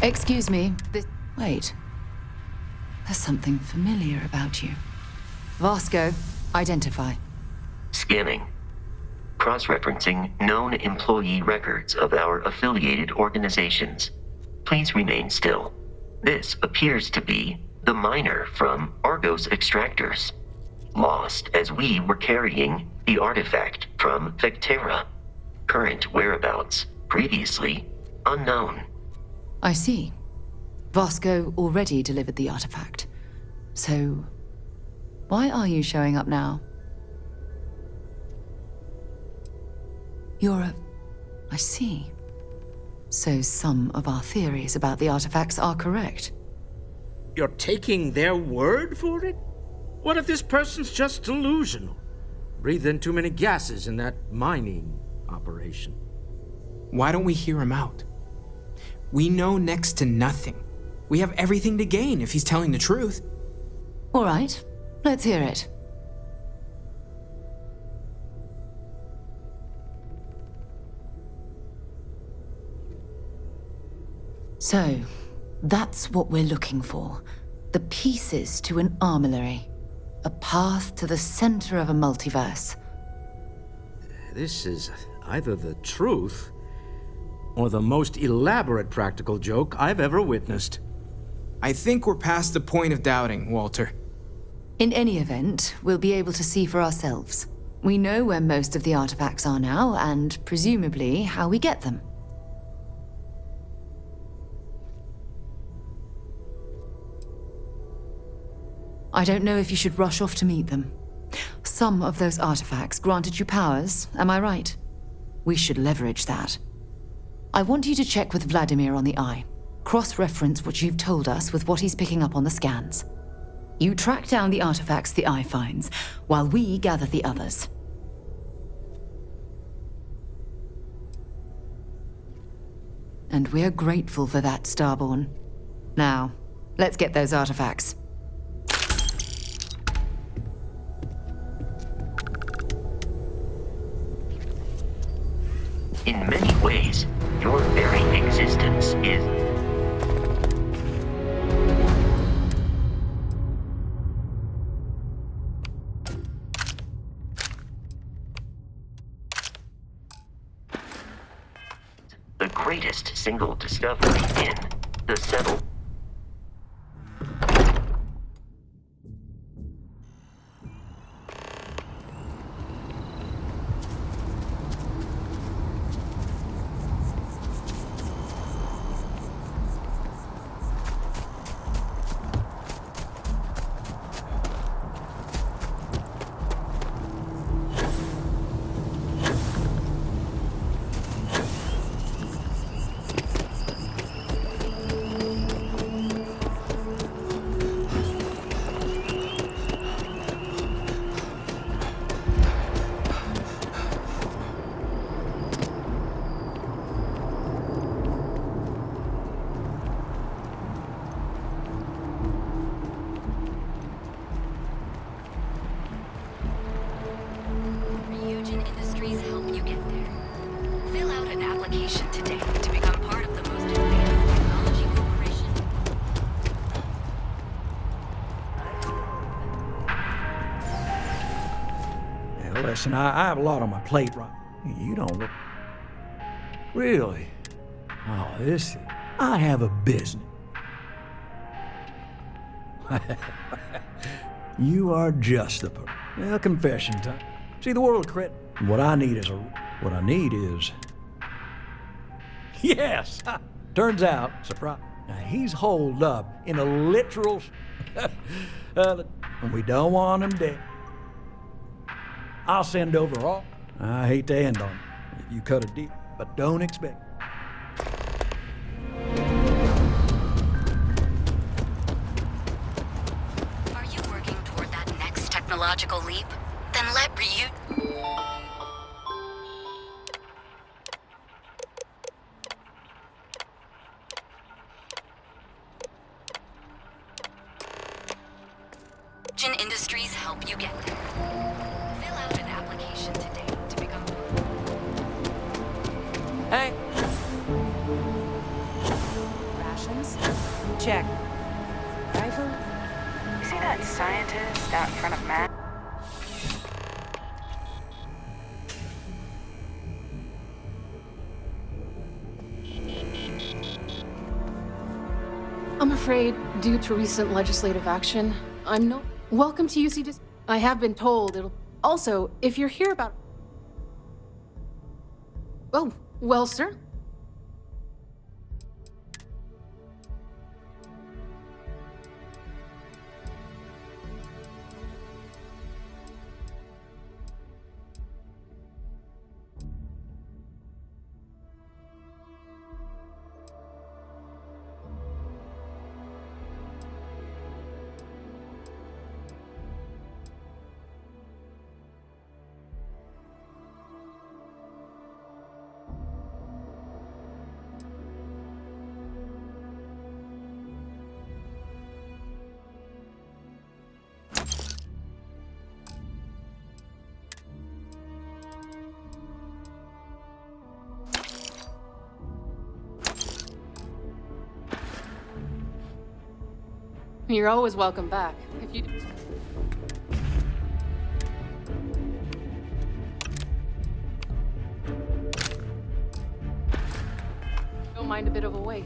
Excuse me, wait. There's something familiar about you. Vasco, identify. Scanning. Cross-referencing known employee records of our affiliated organizations. Please remain still. This appears to be the miner from Argos Extractors. Lost as we were carrying the artifact from Vectera. Current whereabouts, previously unknown. I see. Vasco already delivered the artifact. So, why are you showing up now? I see. So some of our theories about the artifacts are correct. You're taking their word for it? What if this person's just delusional? Breathed in too many gases in that mining operation. Why don't we hear him out? We know next to nothing. We have everything to gain if he's telling the truth. All right, let's hear it. So, that's what we're looking for. The pieces to an armillary. A path to the center of a multiverse. This is either the truth or the most elaborate practical joke I've ever witnessed. I think we're past the point of doubting, Walter. In any event, we'll be able to see for ourselves. We know where most of the artifacts are now, and presumably how we get them. I don't know if you should rush off to meet them. Some of those artifacts granted you powers, am I right? We should leverage that. I want you to check with Vladimir on the Eye. Cross-reference what you've told us with what he's picking up on the scans. You track down the artifacts the Eye finds, while we gather the others. And we're grateful for that, Starborn. Now, let's get those artifacts. In many ways, your very existence is... the greatest single discovery in the settled... Listen, I have a lot on my plate right. You don't look... Really? Oh, this... I have a business. You are just the person. Well, confession time. See, the world of credit. What I need is Yes! Turns out, surprise, now he's holed up in a literal... and we don't want him dead. I'll send over all. I hate to end on it. You cut a deal, but don't expect. Are you working toward that next technological leap? Then let Industries help you get there. Fill out an application today to become... Hey! Rations? check. Rifle? You see that scientist out in front of Matt? I'm afraid, due to recent legislative action, I'm no... Welcome to UC Dis... I have been told it'll... Also, if you're here about... Oh, well, sir. You're always welcome back. If you... Don't mind a bit of a wait.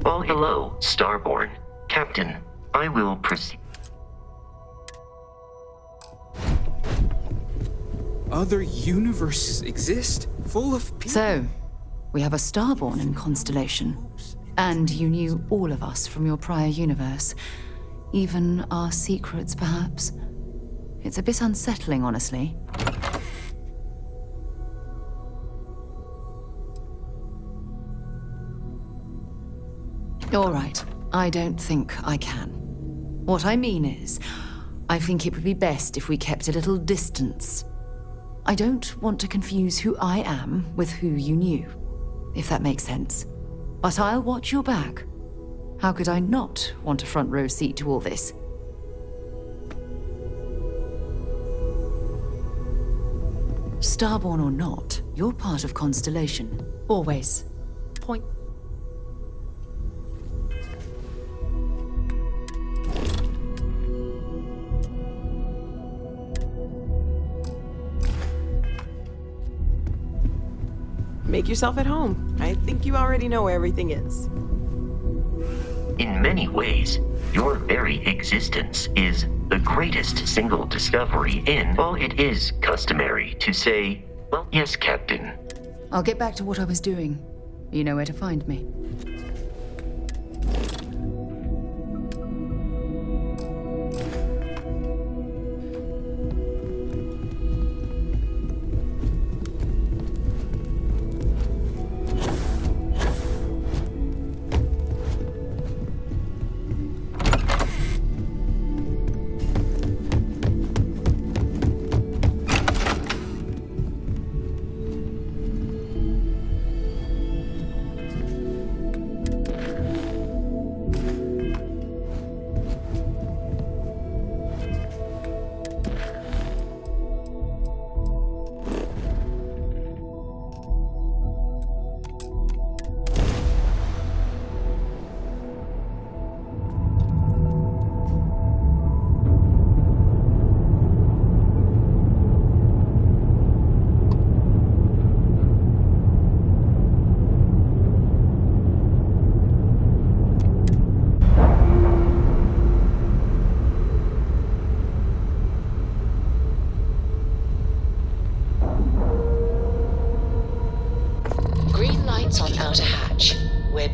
Well, hello, Starborn. Captain, I will proceed. Other universes exist, full of people. So, we have a Starborn in Constellation. And you knew all of us from your prior universe. Even our secrets, perhaps. It's a bit unsettling, honestly. All right, I don't think I can. What I mean is, I think it would be best if we kept a little distance. I don't want to confuse who I am with who you knew, if that makes sense. But I'll watch your back. How could I not want a front row seat to all this? Starborn or not, you're part of Constellation. Always. Point. Make yourself at home. I think you already know where everything is. In many ways, your very existence is the greatest single discovery in... Well, it is customary to say, well, yes, Captain. I'll get back to what I was doing. You know where to find me.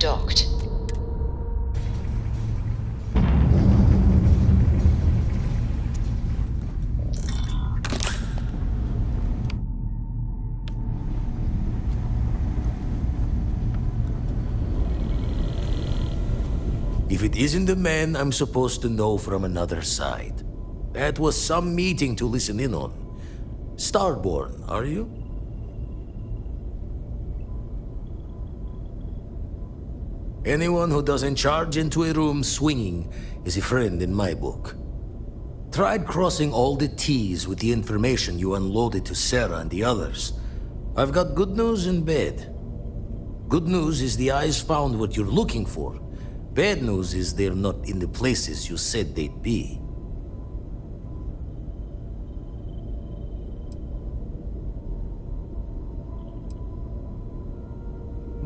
docked. If it isn't the man I'm supposed to know from another side. That was some meeting to listen in on. Starborn, are you? Anyone who doesn't charge into a room swinging is a friend in my book. Tried crossing all the T's with the information you unloaded to Sarah and the others. I've got good news and bad. Good news is the eyes found what you're looking for. Bad news is they're not in the places you said they'd be.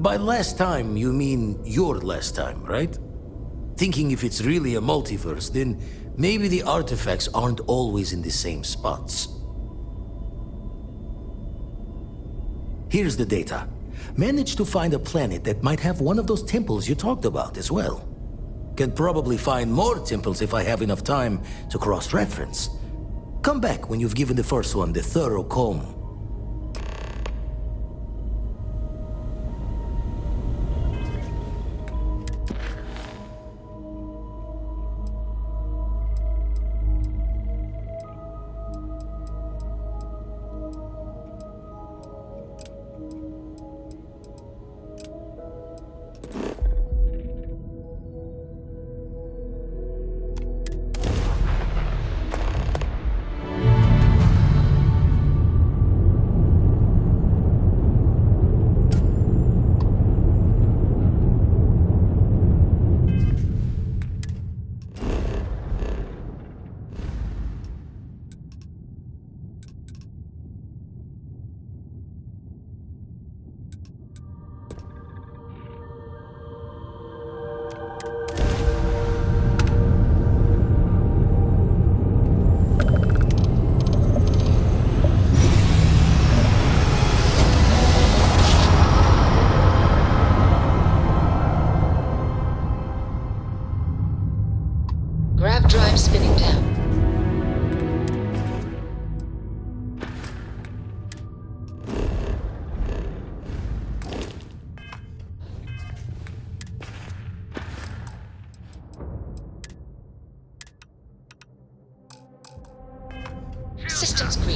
By last time, you mean your last time, right? Thinking if it's really a multiverse, then maybe the artifacts aren't always in the same spots. Here's the data. Managed to find a planet that might have one of those temples you talked about as well. Can probably find more temples if I have enough time to cross-reference. Come back when you've given the first one the thorough comb. Grav drive spinning down. Systems green.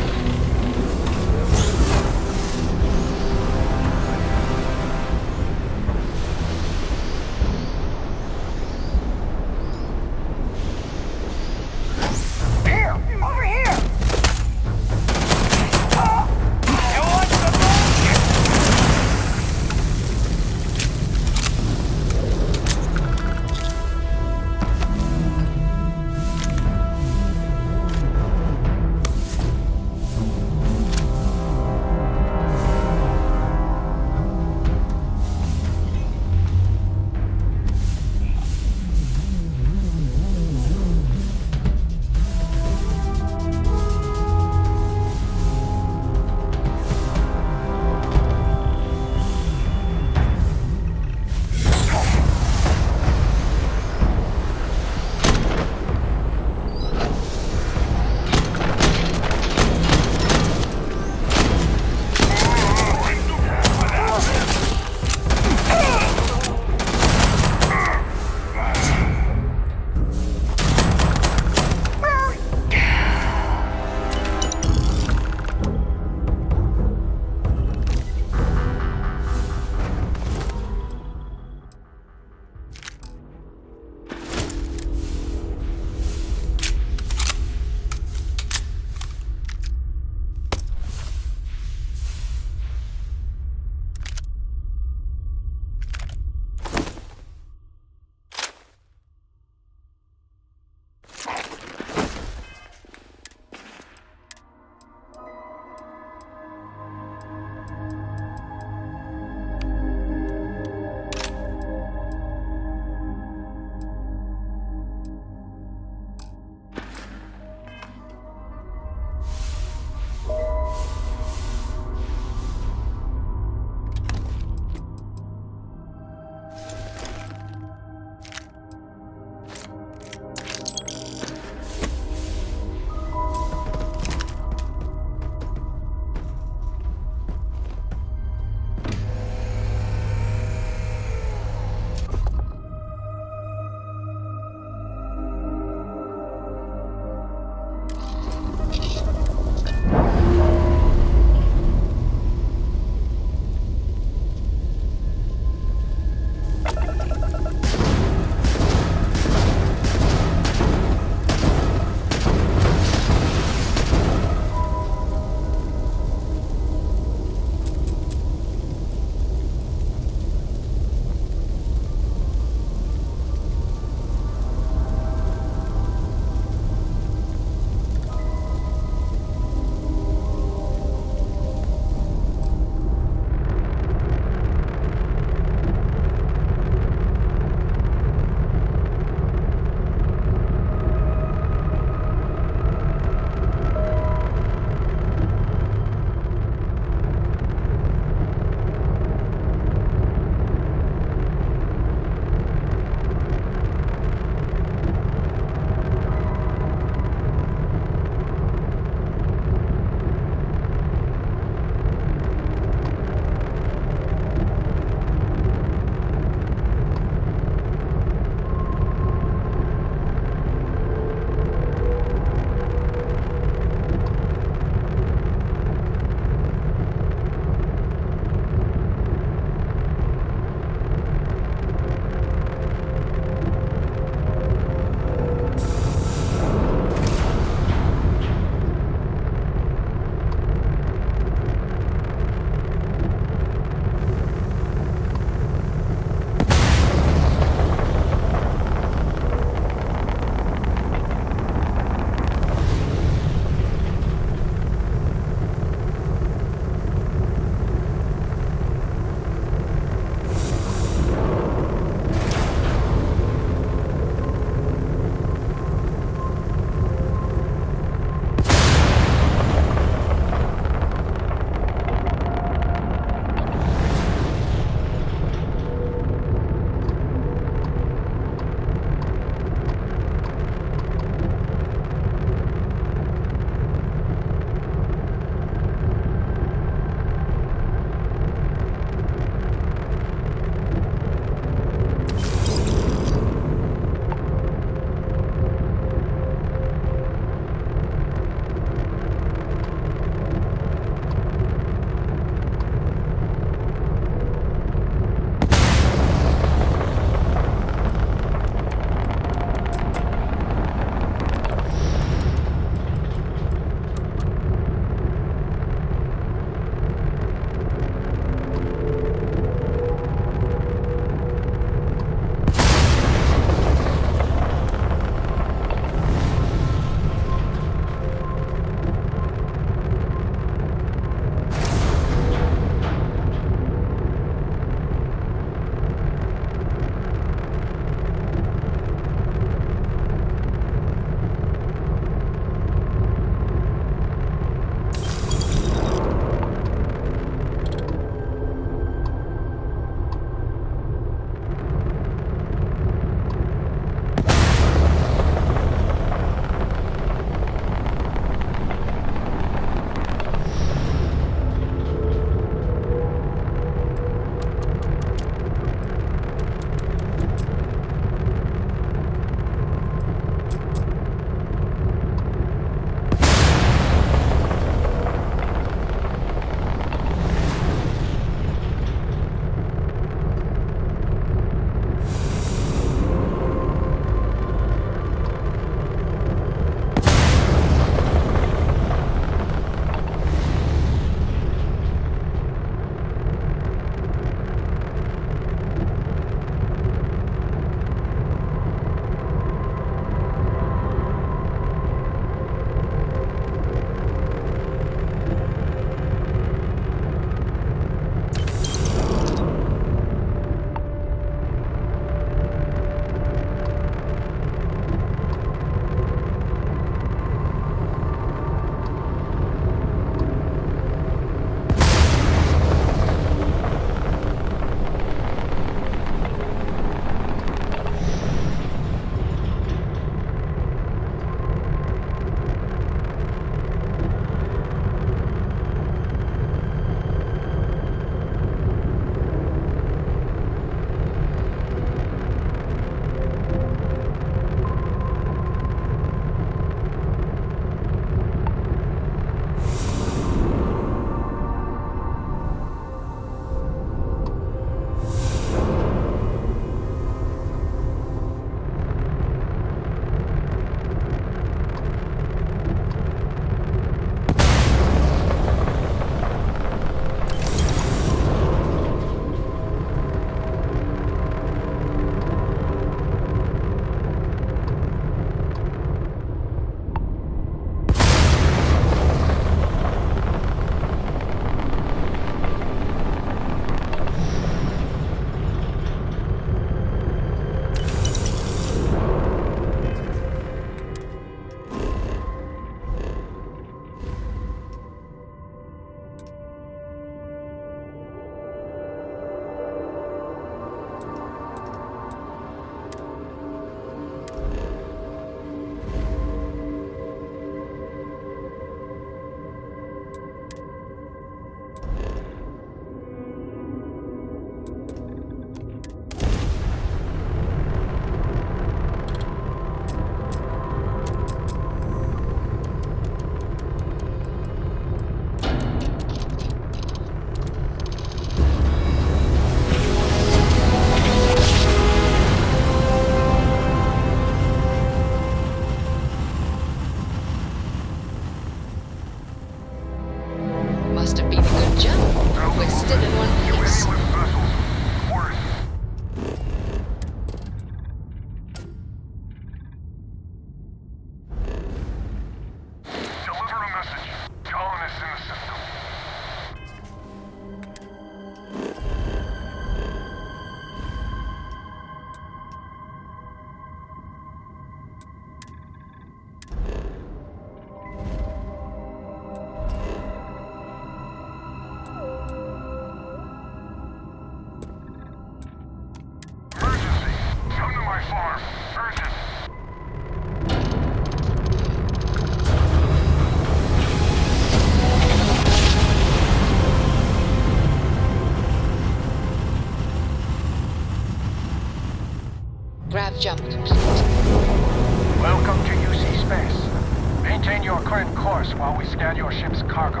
Current course while we scan your ship's cargo.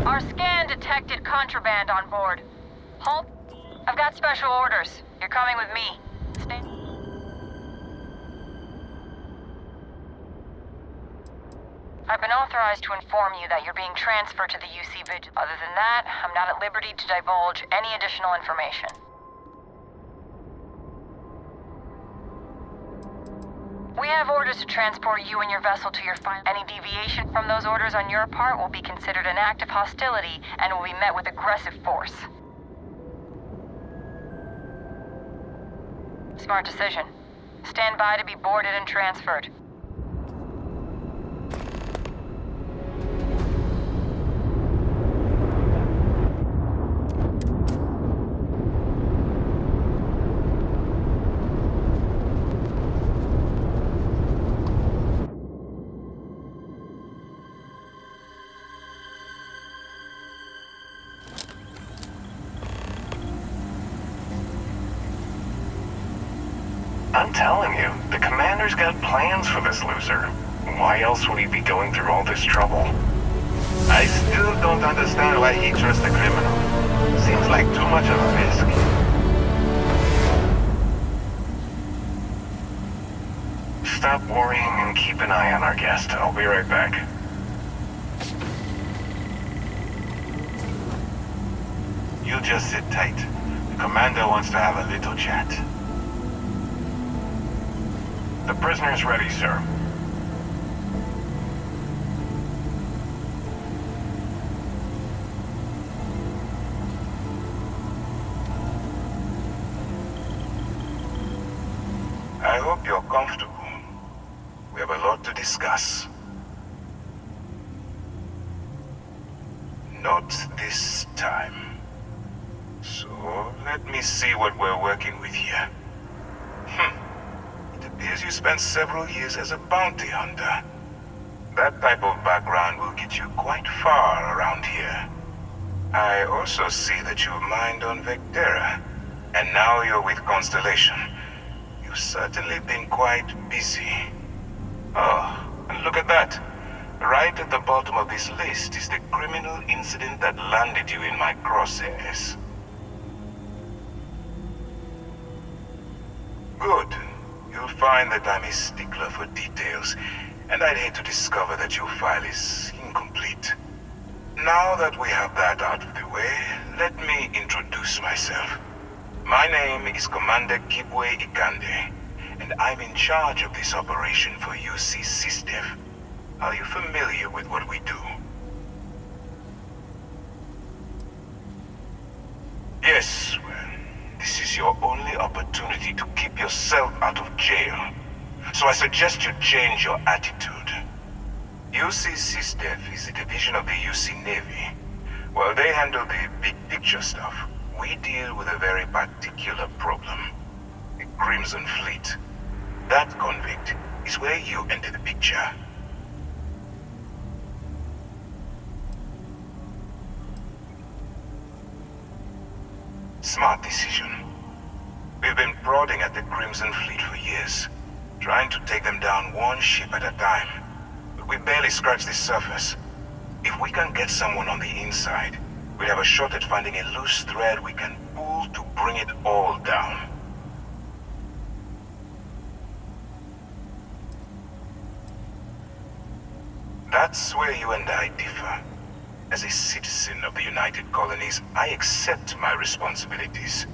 Our scan detected contraband on board. Halt. I've got special orders. You're coming with me. Stay. I've been authorized to inform you that you're being transferred to the UC Vigil. Other than that, I'm not at liberty to divulge any additional information. We have orders to transport you and your vessel to your final. Any deviation from those orders on your part will be considered an act of hostility and will be met with aggressive force. Smart decision. Stand by to be boarded and transferred. I'm telling you, the commander's got plans for this loser. Why else would he be going through all this trouble? I still don't understand why he trusts a criminal. Seems like too much of a risk. Stop worrying and keep an eye on our guest. I'll be right back. You just sit tight. The commander wants to have a little chat. The prisoner's ready, sir. I hope you're comfortable. We have a lot to discuss. Not this time. So, let me see what we're working with here. It appears you spent several years as a bounty hunter. That type of background will get you quite far around here. I also see that you mined on Vectera, and now you're with Constellation. You've certainly been quite busy. Oh, and look at that. Right at the bottom of this list is the criminal incident that landed you in my crosshairs. Good. You'll find that I'm a stickler for details, and I'd hate to discover that your file is incomplete. Now that we have that out of the way, let me introduce myself. My name is Commander Kibwe Ikande, and I'm in charge of this operation for UC SysDev. Are you familiar with what we do? Yes, well, this is your only opportunity to keep yourself out of jail. So I suggest you change your attitude. UC SysDev is a division of the UC Navy. While they handle the big picture stuff, we deal with a very particular problem. The Crimson Fleet. That convict is where you enter the picture. Smart decision. We've been prodding at the Crimson Fleet for years, trying to take them down one ship at a time. But we barely scratched the surface. If we can get someone on the inside, we'll have a shot at finding a loose thread we can pull to bring it all down. That's where you and I differ. As a citizen of the United Colonies, I accept my responsibilities.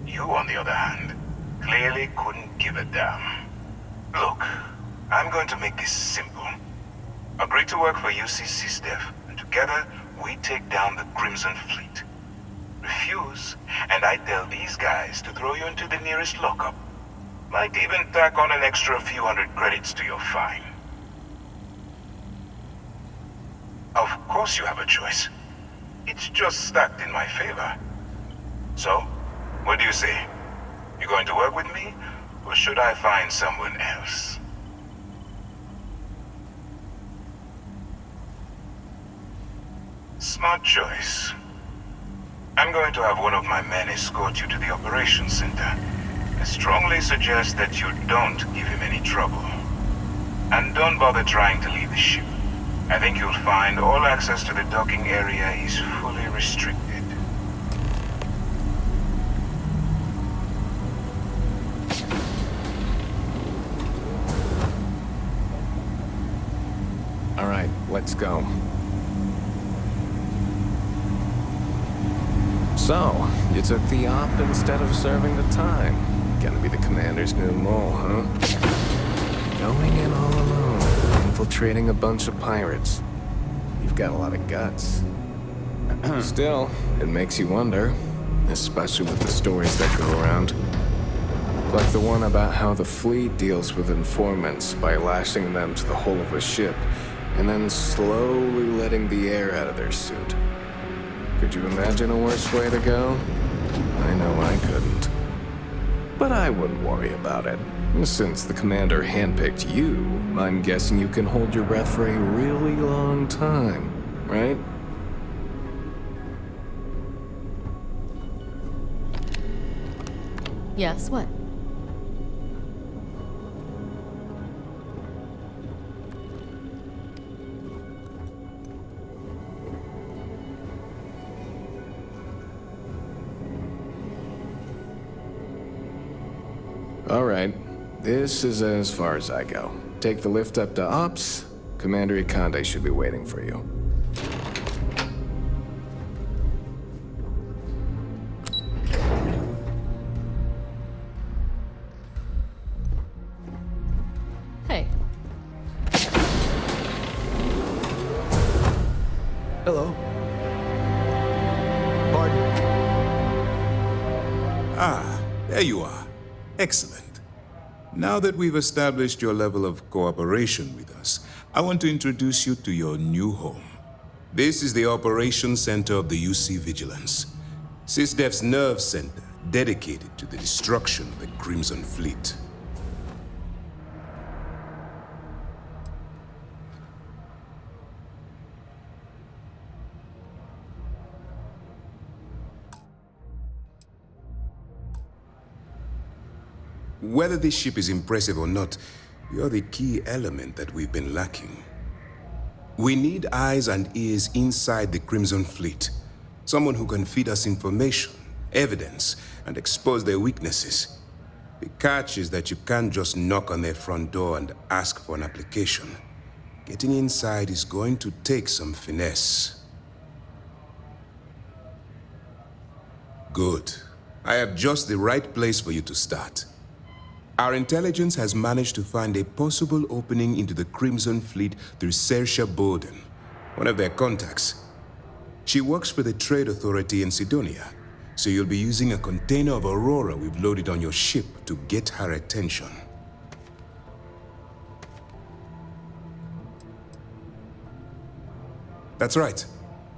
You, on the other hand, clearly couldn't give a damn. Look, I'm going to make this simple. Agree to work for UC SysDev, and together we take down the Crimson Fleet. Refuse, and I tell these guys to throw you into the nearest lockup. Might even tack on an extra few hundred credits to your fine. Of course you have a choice. It's just stacked in my favor. So, what do you say? You going to work with me, or should I find someone else? Smart choice. I'm going to have one of my men escort you to the operations center. I strongly suggest that you don't give him any trouble. And don't bother trying to leave the ship. I think you'll find all access to the docking area is fully restricted. All right, let's go. So, you took the op instead of serving the time. Gonna be the commander's new mole, huh? Going in all alone, infiltrating a bunch of pirates. You've got a lot of guts. Still, it makes you wonder, especially with the stories that go around. Like the one about how the fleet deals with informants by lashing them to the hull of a ship, and then slowly letting the air out of their suit. Could you imagine a worse way to go? I know I couldn't. But I wouldn't worry about it. Since the commander handpicked you, I'm guessing you can hold your breath for a really long time, right? Yes, what? All right, this is as far as I go. Take the lift up to Ops. Commander Ikande should be waiting for you. Hey. Hello. Pardon? Ah, there you are. Excellent. Now that we've established your level of cooperation with us, I want to introduce you to your new home. This is the Operations Center of the UC Vigilance, SysDef's nerve center dedicated to the destruction of the Crimson Fleet. Whether this ship is impressive or not, you're the key element that we've been lacking. We need eyes and ears inside the Crimson Fleet. Someone who can feed us information, evidence, and expose their weaknesses. The catch is that you can't just knock on their front door and ask for an application. Getting inside is going to take some finesse. Good. I have just the right place for you to start. Our intelligence has managed to find a possible opening into the Crimson Fleet through Saoirse Bowden, one of their contacts. She works for the Trade Authority in Sidonia, so you'll be using a container of Aurora we've loaded on your ship to get her attention. That's right.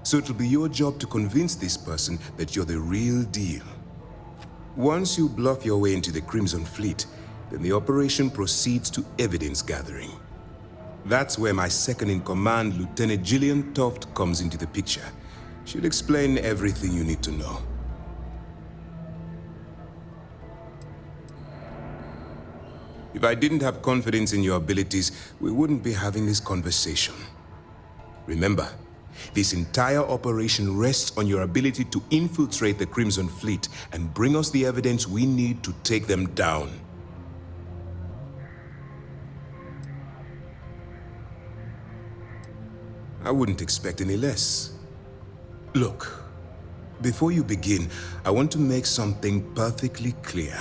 So it'll be your job to convince this person that you're the real deal. Once you bluff your way into the Crimson Fleet, then the operation proceeds to evidence gathering. That's where my second-in-command, Lieutenant Gillian Toft, comes into the picture. She'll explain everything you need to know. If I didn't have confidence in your abilities, we wouldn't be having this conversation. Remember, this entire operation rests on your ability to infiltrate the Crimson Fleet and bring us the evidence we need to take them down. I wouldn't expect any less. Look, before you begin, I want to make something perfectly clear.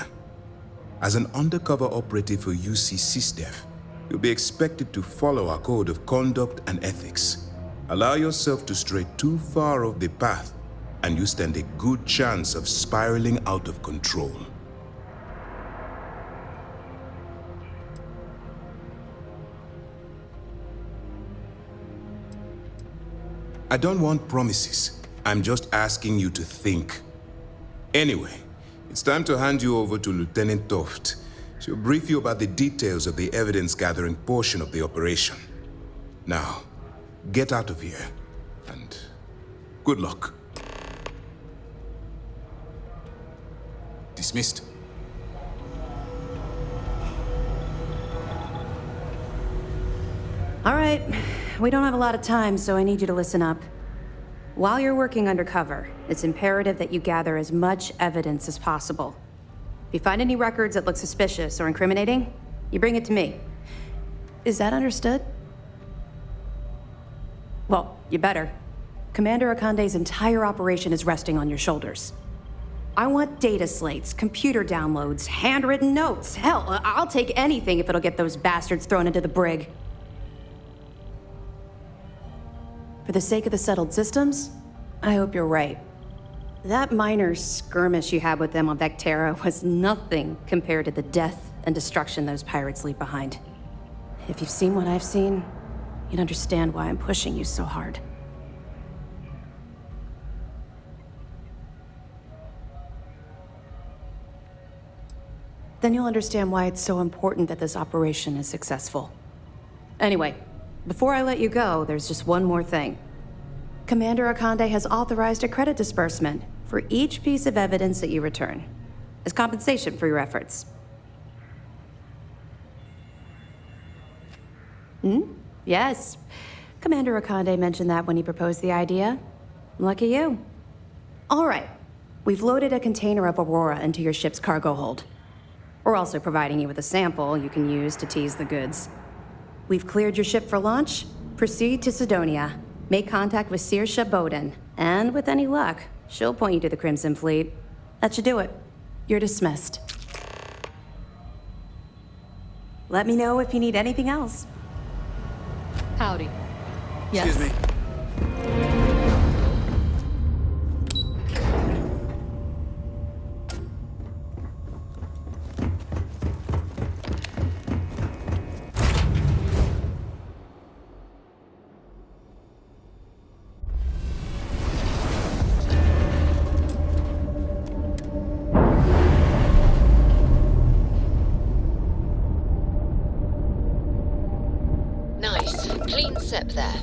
As an undercover operative for UC SysDef, you'll be expected to follow our code of conduct and ethics. Allow yourself to stray too far off the path, and you stand a good chance of spiraling out of control. I don't want promises. I'm just asking you to think. Anyway, it's time to hand you over to Lieutenant Toft. She'll brief you about the details of the evidence-gathering portion of the operation. Now, get out of here, and good luck. Dismissed. All right, we don't have a lot of time, so I need you to listen up. While you're working undercover, it's imperative that you gather as much evidence as possible. If you find any records that look suspicious or incriminating, you bring it to me. Is that understood? Well, you better. Commander Akande's entire operation is resting on your shoulders. I want data slates, computer downloads, handwritten notes. Hell, I'll take anything if it'll get those bastards thrown into the brig. For the sake of the settled systems, I hope you're right. That minor skirmish you had with them on Vectera was nothing compared to the death and destruction those pirates leave behind. If you've seen what I've seen, you'd understand why I'm pushing you so hard. Then you'll understand why it's so important that this operation is successful. Anyway, before I let you go, there's just one more thing. Commander Akande has authorized a credit disbursement for each piece of evidence that you return, as compensation for your efforts. Yes. Commander Akande mentioned that when he proposed the idea. Lucky you. All right. We've loaded a container of Aurora into your ship's cargo hold. We're also providing you with a sample you can use to tease the goods. We've cleared your ship for launch. Proceed to Sidonia. Make contact with Saoirse Bowden. And with any luck, she'll point you to the Crimson Fleet. That should do it. You're dismissed. Let me know if you need anything else. Howdy. Yes. Excuse me. Nice. Clean sip there.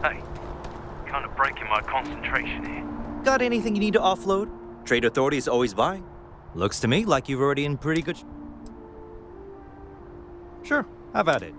Hey, kind of breaking my concentration here. Got anything you need to offload? Trade Authority is always buying. Looks to me like you've already in pretty good... Sure, have at it.